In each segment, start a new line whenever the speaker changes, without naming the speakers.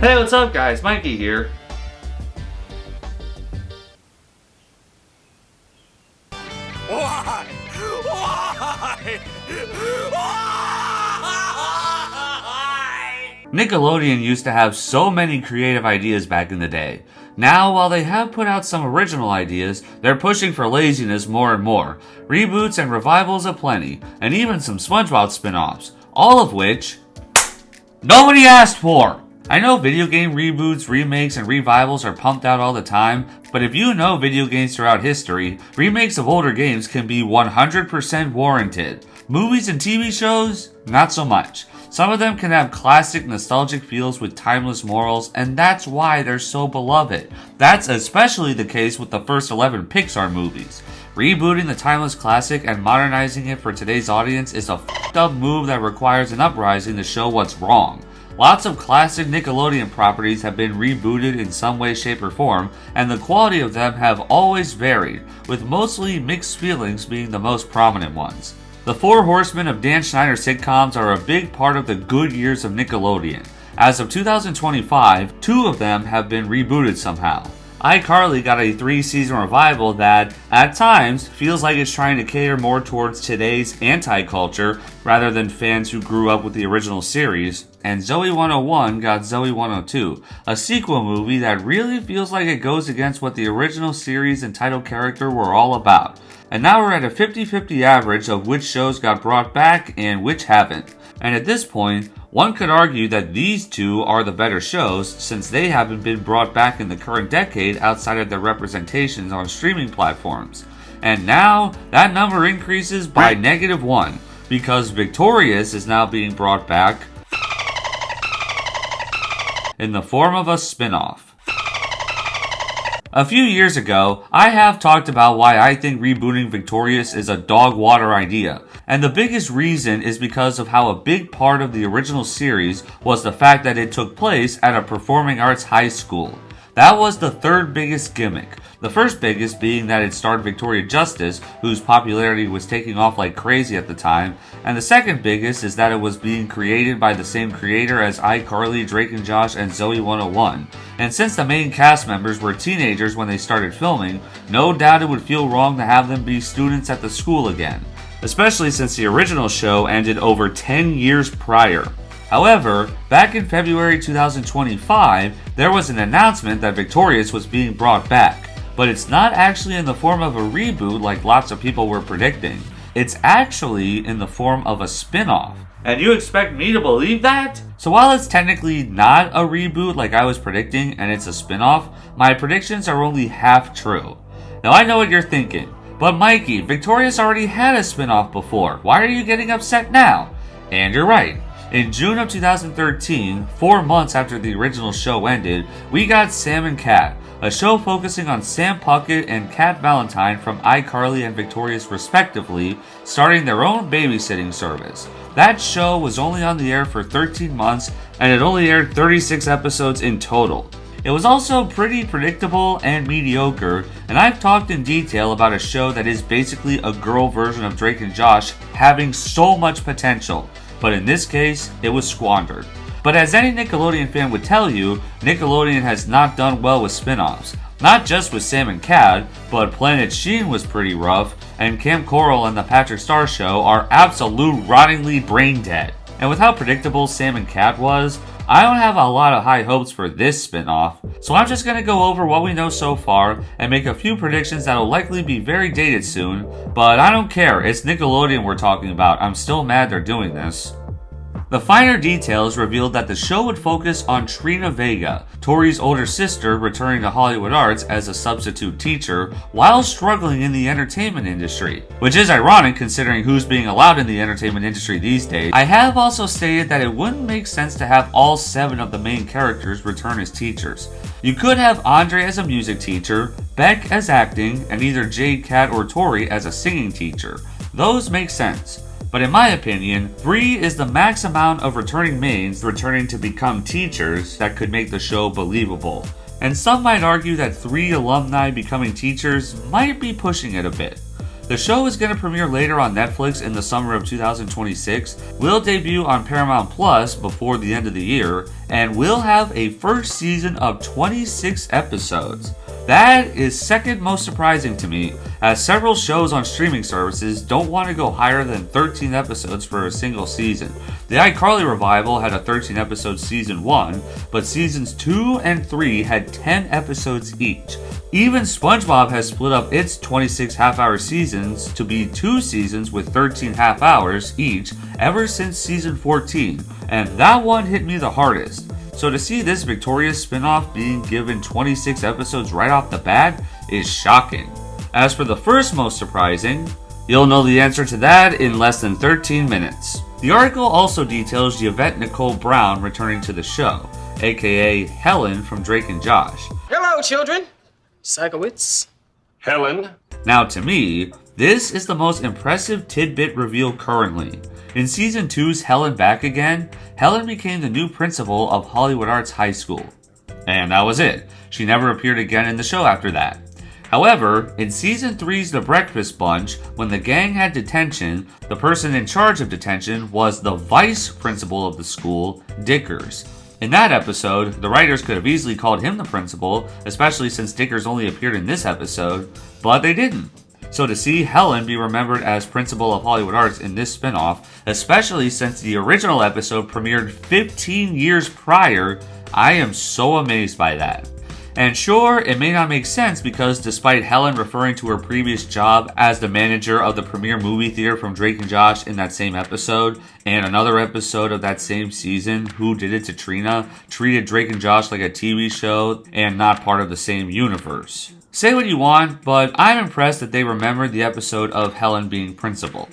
Hey, what's up guys? Mikey here.
Why? Why? Why?
Nickelodeon used to have so many creative ideas back in the day. Now, while they have put out some original ideas, they're pushing for laziness more and more. Reboots and revivals aplenty, and even some SpongeBob spin-offs, all of which nobody asked for! I know video game reboots, remakes, and revivals are pumped out all the time, but if you know video games throughout history, remakes of older games can be 100% warranted. Movies and TV shows, not so much. Some of them can have classic nostalgic feels with timeless morals, and that's why they're so beloved. That's especially the case with the first 11 Pixar movies. Rebooting the timeless classic and modernizing it for today's audience is a f***ed up move that requires an uprising to show what's wrong. Lots of classic Nickelodeon properties have been rebooted in some way, shape, or form, and the quality of them have always varied, with mostly mixed feelings being the most prominent ones. The Four Horsemen of Dan Schneider sitcoms are a big part of the good years of Nickelodeon. As of 2025, 2 of them have been rebooted somehow. iCarly got a 3-season revival that, at times, feels like it's trying to cater more towards today's anti-culture rather than fans who grew up with the original series, and Zoey 101 got Zoey 102, a sequel movie that really feels like it goes against what the original series and title character were all about. And now we're at a 50-50 average of which shows got brought back and which haven't. And at this point, one could argue that these 2 are the better shows since they haven't been brought back in the current decade outside of their representations on streaming platforms. And now, that number increases by -1 because Victorious is now being brought back in the form of a spin-off. A few years ago, I have talked about why I think rebooting Victorious is a dog water idea, and the biggest reason is because of how a big part of the original series was the fact that it took place at a performing arts high school. That was the third biggest gimmick. The first biggest being that it starred Victoria Justice, whose popularity was taking off like crazy at the time, and the second biggest is that it was being created by the same creator as iCarly, Drake and Josh, and Zoey 101. And since the main cast members were teenagers when they started filming, no doubt it would feel wrong to have them be students at the school again, especially since the original show ended over 10 years prior. However, back in February 2025, there was an announcement that Victorious was being brought back, but it's not actually in the form of a reboot like lots of people were predicting. It's actually in the form of a spin-off. And you expect me to believe that? So while it's technically not a reboot like I was predicting and it's a spin-off, my predictions are only half true. Now I know what you're thinking, but Mikey, Victorious already had a spin-off before. Why are you getting upset now? And you're right. In June of 2013, 4 months after the original show ended, we got Sam and Cat, a show focusing on Sam Puckett and Cat Valentine from iCarly and Victorious respectively, starting their own babysitting service. That show was only on the air for 13 months, and it only aired 36 episodes in total. It was also pretty predictable and mediocre, and I've talked in detail about a show that is basically a girl version of Drake and Josh having so much potential. But in this case, it was squandered. But as any Nickelodeon fan would tell you, Nickelodeon has not done well with spin-offs. Not just with Sam and Cat, but Planet Sheen was pretty rough, and Camp Coral and the Patrick Star Show are absolute rottingly brain dead. And with how predictable Sam and Cat was, I don't have a lot of high hopes for this spin-off, so I'm just going to go over what we know so far and make a few predictions that will likely be very dated soon, but I don't care, it's Nickelodeon we're talking about, I'm still mad they're doing this. The finer details revealed that the show would focus on Trina Vega, Tori's older sister returning to Hollywood Arts as a substitute teacher while struggling in the entertainment industry, which is ironic considering who's being allowed in the entertainment industry these days. I have also stated that it wouldn't make sense to have all 7 of the main characters return as teachers. You could have Andre as a music teacher, Beck as acting, and either Jade, Cat, or Tori as a singing teacher. Those make sense. But in my opinion, 3 is the max amount of returning mains returning to become teachers that could make the show believable. And some might argue that 3 alumni becoming teachers might be pushing it a bit. The show is going to premiere later on Netflix in the summer of 2026, will debut on Paramount Plus before the end of the year, and will have a first season of 26 episodes. That is second most surprising to me, as several shows on streaming services don't want to go higher than 13 episodes for a single season. The iCarly revival had a 13 episode season 1, but seasons 2 and 3 had 10 episodes each. Even SpongeBob has split up its 26 half-hour seasons to be 2 seasons with 13 half hours each ever since season 14, and that one hit me the hardest. So to see this Victorious spinoff being given 26 episodes right off the bat is shocking. As for the first most surprising, you'll know the answer to that in less than 13 minutes. The article also details Yvette Nicole Brown returning to the show, aka Helen from Drake and Josh.
Hello, children. Psychowitz.
Helen?
Now to me, this is the most impressive tidbit reveal currently. In Season 2's Helen Back Again, Helen became the new principal of Hollywood Arts High School. And that was it. She never appeared again in the show after that. However, in Season 3's The Breakfast Bunch, when the gang had detention, the person in charge of detention was the vice principal of the school, Dickers. In that episode, the writers could have easily called him the principal, especially since Dickers only appeared in this episode, but they didn't. So to see Helen be remembered as principal of Hollywood Arts in this spinoff, especially since the original episode premiered 15 years prior, I am so amazed by that. And sure, it may not make sense because despite Helen referring to her previous job as the manager of the premier movie theater from Drake and Josh in that same episode, and another episode of that same season, Who Did It to Trina, treated Drake and Josh like a TV show and not part of the same universe. Say what you want, but I'm impressed that they remembered the episode of Helen being principal.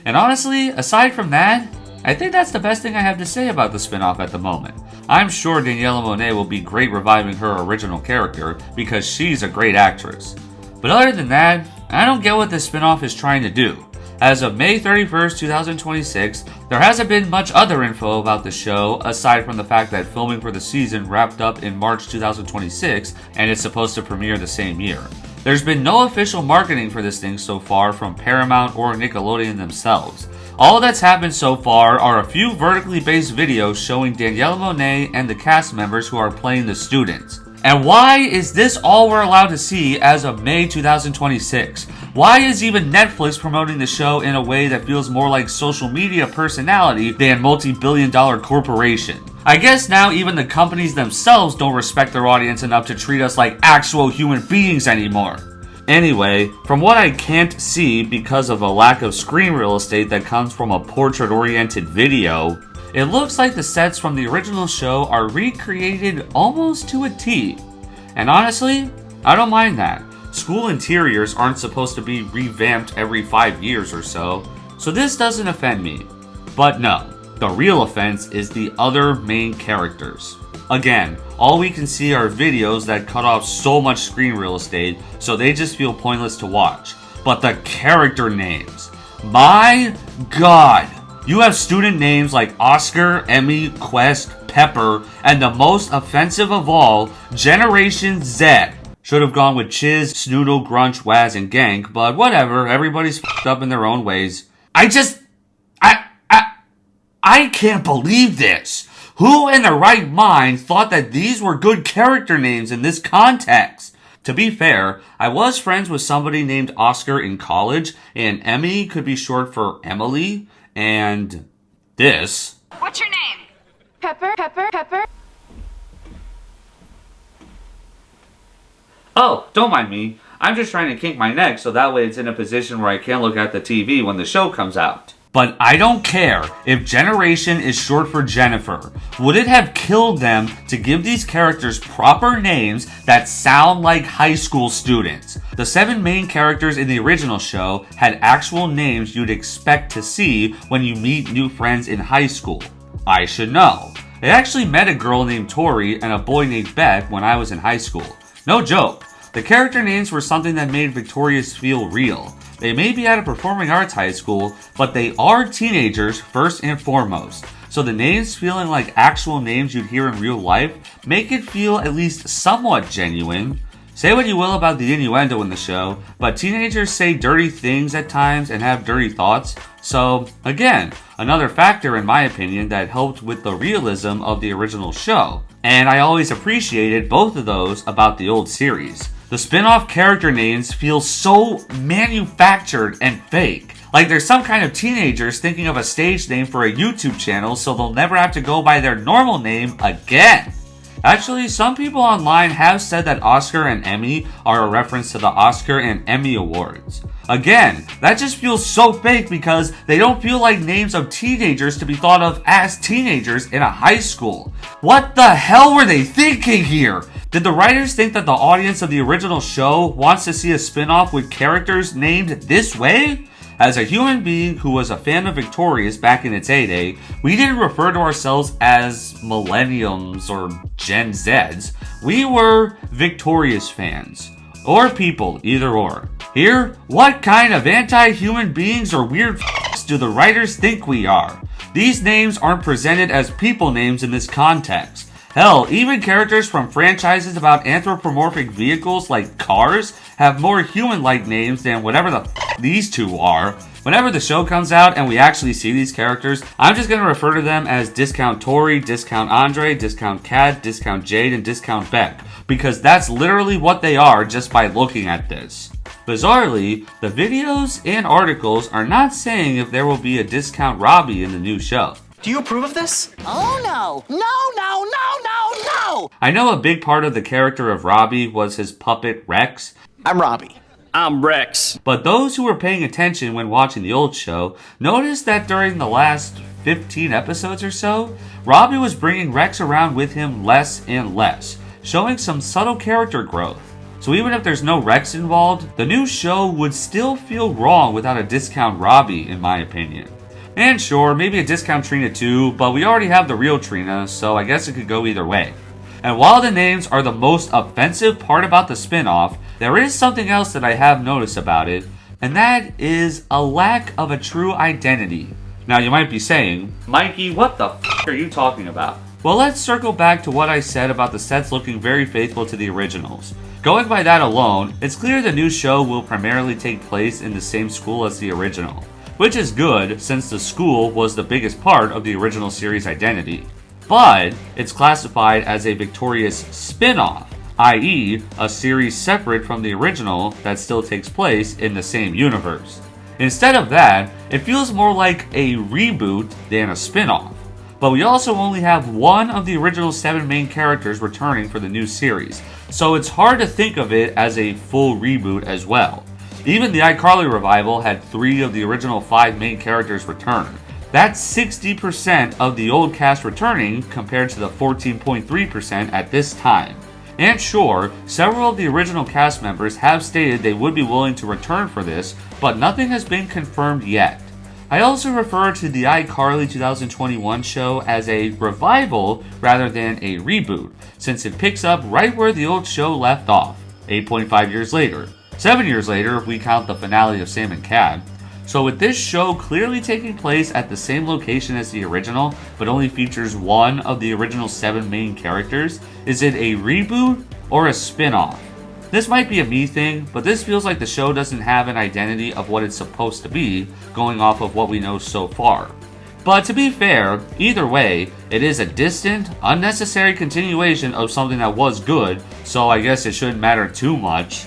And honestly, aside from that, I think that's the best thing I have to say about the spinoff at the moment. I'm sure Dyalla Monet will be great reviving her original character because she's a great actress. But other than that, I don't get what this spinoff is trying to do. As of May 31st, 2026, there hasn't been much other info about the show aside from the fact that filming for the season wrapped up in March 2026 and it's supposed to premiere the same year. There's been no official marketing for this thing so far from Paramount or Nickelodeon themselves. All that's happened so far are a few vertically based videos showing Dyalla Monet and the cast members who are playing the students. And why is this all we're allowed to see as of May 2026? Why is even Netflix promoting the show in a way that feels more like social media personality than multi-billion-dollar corporation? I guess now even the companies themselves don't respect their audience enough to treat us like actual human beings anymore. Anyway, from what I can't see because of a lack of screen real estate that comes from a portrait-oriented video, it looks like the sets from the original show are recreated almost to a T. And honestly, I don't mind that. School interiors aren't supposed to be revamped every 5 years or so this doesn't offend me. But no, the real offense is the other main characters. Again, all we can see are videos that cut off so much screen real estate, so they just feel pointless to watch. But the character names, my god! You have student names like Oscar, Emmy, Quest, Pepper, and the most offensive of all, Generation Z. Should have gone with Chiz, Snoodle, Grunch, Waz, and Gank, but whatever, everybody's f***ed up in their own ways. I can't believe this! Who in their right mind thought that these were good character names in this context? To be fair, I was friends with somebody named Oscar in college, and Emmy could be short for Emily, and this.
What's your name? Pepper.
Oh, don't mind me. I'm just trying to kink my neck so that way it's in a position where I can't look at the TV when the show comes out. But I don't care if Generation is short for Jennifer. Would it have killed them to give these characters proper names that sound like high school students? The 7 main characters in the original show had actual names you'd expect to see when you meet new friends in high school. I should know. I actually met a girl named Tori and a boy named Beth when I was in high school. No joke. The character names were something that made Victorious feel real. They may be at a performing arts high school, but they are teenagers first and foremost. So the names feeling like actual names you'd hear in real life make it feel at least somewhat genuine. Say what you will about the innuendo in the show, but teenagers say dirty things at times and have dirty thoughts. So, again, another factor in my opinion that helped with the realism of the original show. And I always appreciated both of those about the old series. The spin-off character names feel so manufactured and fake. Like there's some kind of teenagers thinking of a stage name for a YouTube channel so they'll never have to go by their normal name again. Actually, some people online have said that Oscar and Emmy are a reference to the Oscar and Emmy Awards. Again, that just feels so fake because they don't feel like names of teenagers to be thought of as teenagers in a high school. What the hell were they thinking here? Did the writers think that the audience of the original show wants to see a spin-off with characters named this way? As a human being who was a fan of Victorious back in its heyday, we didn't refer to ourselves as millenniums or Gen Zs. We were Victorious fans. Or people, either or. Here, what kind of anti-human beings or weird f***s do the writers think we are? These names aren't presented as people names in this context. Hell, even characters from franchises about anthropomorphic vehicles like cars have more human-like names than whatever the f*** these two are. Whenever the show comes out and we actually see these characters, I'm just going to refer to them as Discount Tori, Discount Andre, Discount Kat, Discount Jade, and Discount Beck, because that's literally what they are just by looking at this. Bizarrely, the videos and articles are not saying if there will be a Discount Robbie in the new show.
Do you approve of this?
Oh no! No, no, no, no, no!
I know a big part of the character of Robbie was his puppet Rex.
I'm Robbie.
I'm Rex.
But those who were paying attention when watching the old show noticed that during the last 15 episodes or so, Robbie was bringing Rex around with him less and less, showing some subtle character growth. So even if there's no Rex involved, the new show would still feel wrong without a Discount Robbie, in my opinion. And sure, maybe a Discount Trina too, but we already have the real Trina, so I guess it could go either way. And while the names are the most offensive part about the spin-off, there is something else that I have noticed about it, and that is a lack of a true identity. Now you might be saying, Mikey, what the f*** are you talking about? Well, let's circle back to what I said about the sets looking very faithful to the originals. Going by that alone, it's clear the new show will primarily take place in the same school as the original. Which is good, since the school was the biggest part of the original series identity. But it's classified as a Victorious spin-off, i.e. a series separate from the original that still takes place in the same universe. Instead of that, it feels more like a reboot than a spin-off. But we also only have one of the original 7 main characters returning for the new series, so it's hard to think of it as a full reboot as well. Even the iCarly revival had 3 of the original 5 main characters return. That's 60% of the old cast returning compared to the 14.3% at this time. And sure, several of the original cast members have stated they would be willing to return for this, but nothing has been confirmed yet. I also refer to the iCarly 2021 show as a revival rather than a reboot, since it picks up right where the old show left off, 8.5 years later. 7 years later if we count the finale of Sam and Cat. So with this show clearly taking place at the same location as the original, but only features one of the original 7 main characters, is it a reboot or a spin-off? This might be a me thing, but this feels like the show doesn't have an identity of what it's supposed to be, going off of what we know so far. But to be fair, either way, it is a distant, unnecessary continuation of something that was good, so I guess it shouldn't matter too much.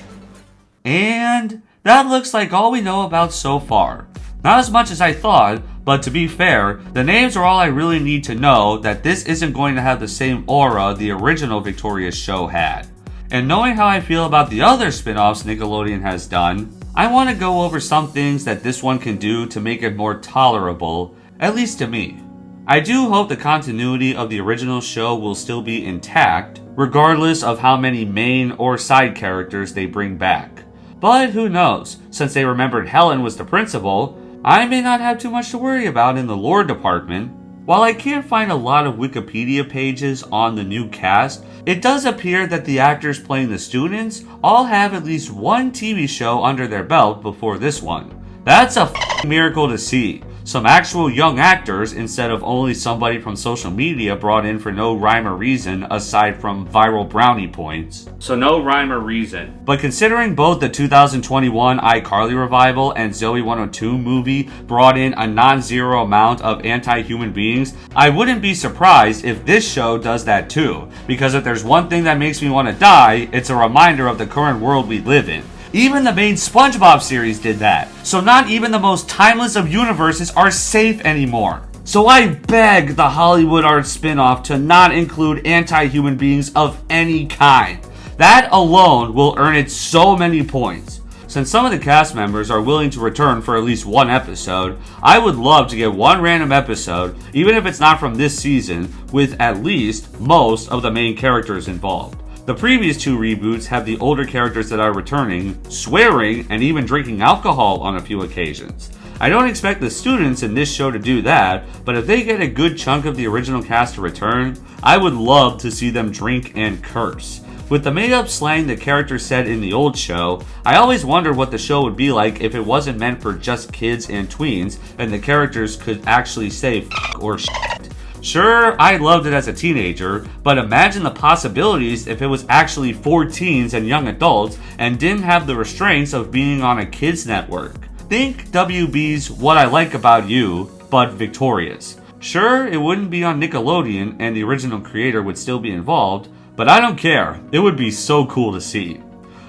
And that looks like all we know about so far. Not as much as I thought, but to be fair, the names are all I really need to know that this isn't going to have the same aura the original Victorious show had. And knowing how I feel about the other spin-offs Nickelodeon has done, I want to go over some things that this one can do to make it more tolerable, at least to me. I do hope the continuity of the original show will still be intact, regardless of how many main or side characters they bring back. But who knows, since they remembered Helen was the principal, I may not have too much to worry about in the lore department. While I can't find a lot of Wikipedia pages on the new cast, it does appear that the actors playing the students all have at least one TV show under their belt before this one. That's a f***ing miracle to see. some actual young actors instead of only somebody from social media brought in for no rhyme or reason aside from viral brownie points. So no rhyme or reason. But considering both the 2021 iCarly revival and Zoey 102 movie brought in a non-zero amount of anti-human beings, I wouldn't be surprised if this show does that too, because if there's one thing that makes me want to die, it's a reminder of the current world we live in. Even the main SpongeBob series did that, so not even the most timeless of universes are safe anymore. So I beg the Hollywood art spin-off to not include anti-human beings of any kind. That alone will earn it so many points. Since some of the cast members are willing to return for at least one episode, I would love to get one random episode, even if it's not from this season, with at least most of the main characters involved. The previous two reboots have the older characters that are returning, swearing, and even drinking alcohol on a few occasions. I don't expect the students in this show to do that, but if they get a good chunk of the original cast to return, I would love to see them drink and curse. With the made-up slang the characters said in the old show, I always wondered what the show would be like if it wasn't meant for just kids and tweens, and the characters could actually say f*** or shit. Sure, I loved it as a teenager, but imagine the possibilities if it was actually for teens and young adults and didn't have the restraints of being on a kids network. Think WB's What I Like About You, but Victorious. Sure, it wouldn't be on Nickelodeon and the original creator would still be involved, but I don't care. It would be so cool to see.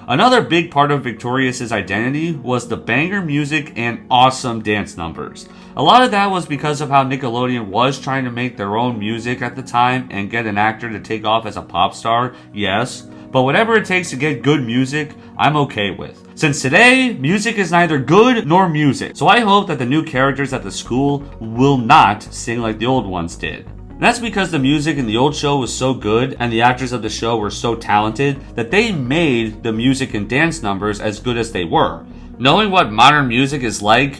Another big part of Victorious's identity was the banger music and awesome dance numbers. A lot of that was because of how Nickelodeon was trying to make their own music at the time and get an actor to take off as a pop star, yes, but whatever it takes to get good music, I'm okay with. Since today, music is neither good nor music, so I hope that the new characters at the school will not sing like the old ones did. That's because the music in the old show was so good and the actors of the show were so talented that they made the music and dance numbers as good as they were. Knowing what modern music is like,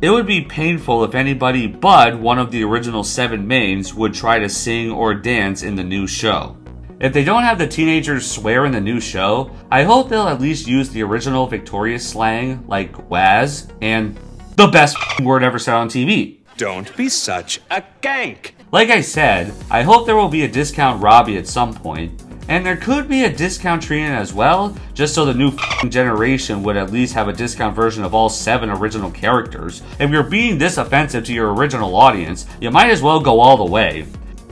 it would be painful if anybody but one of the original 7 mains would try to sing or dance in the new show. If they don't have the teenagers swear in the new show, I hope they'll at least use the original Victorious slang like Waz and the best word ever said on TV.
Don't be such a gank.
Like I said, I hope there will be a discount Robbie at some point, and there could be a discount Trina as well, just so the new generation would at least have a discount version of all 7 original characters. If you're being this offensive to your original audience, you might as well go all the way.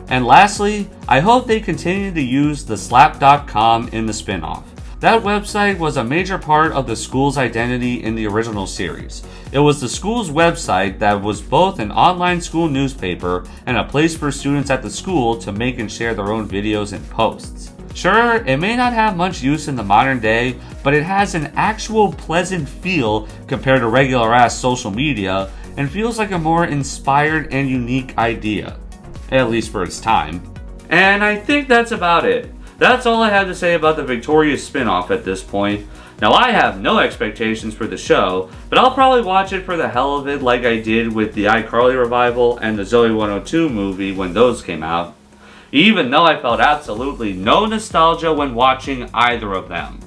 And lastly, I hope they continue to use the slap.com in the spin-off. That website was a major part of the school's identity in the original series. It was the school's website that was both an online school newspaper and a place for students at the school to make and share their own videos and posts. Sure, it may not have much use in the modern day, but it has an actual pleasant feel compared to regular ass social media and feels like a more inspired and unique idea. At least for its time. And I think that's about it. That's all I have to say about the Victorious spin-off at this point. Now I have no expectations for the show, but I'll probably watch it for the hell of it like I did with the iCarly revival and the Zoey 102 movie when those came out, even though I felt absolutely no nostalgia when watching either of them.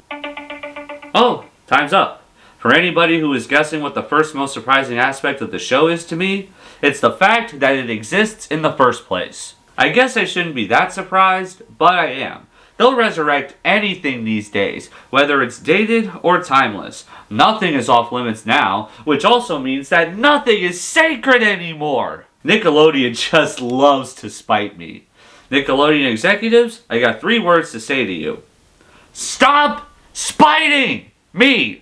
Oh, time's up. For anybody who is guessing what the first most surprising aspect of the show is to me, it's the fact that it exists in the first place. I guess I shouldn't be that surprised, but I am. They'll resurrect anything these days, whether it's dated or timeless. Nothing is off limits now, which also means that nothing is sacred anymore. Nickelodeon just loves to spite me. Nickelodeon executives, I got 3 words to say to you. Stop spiting me!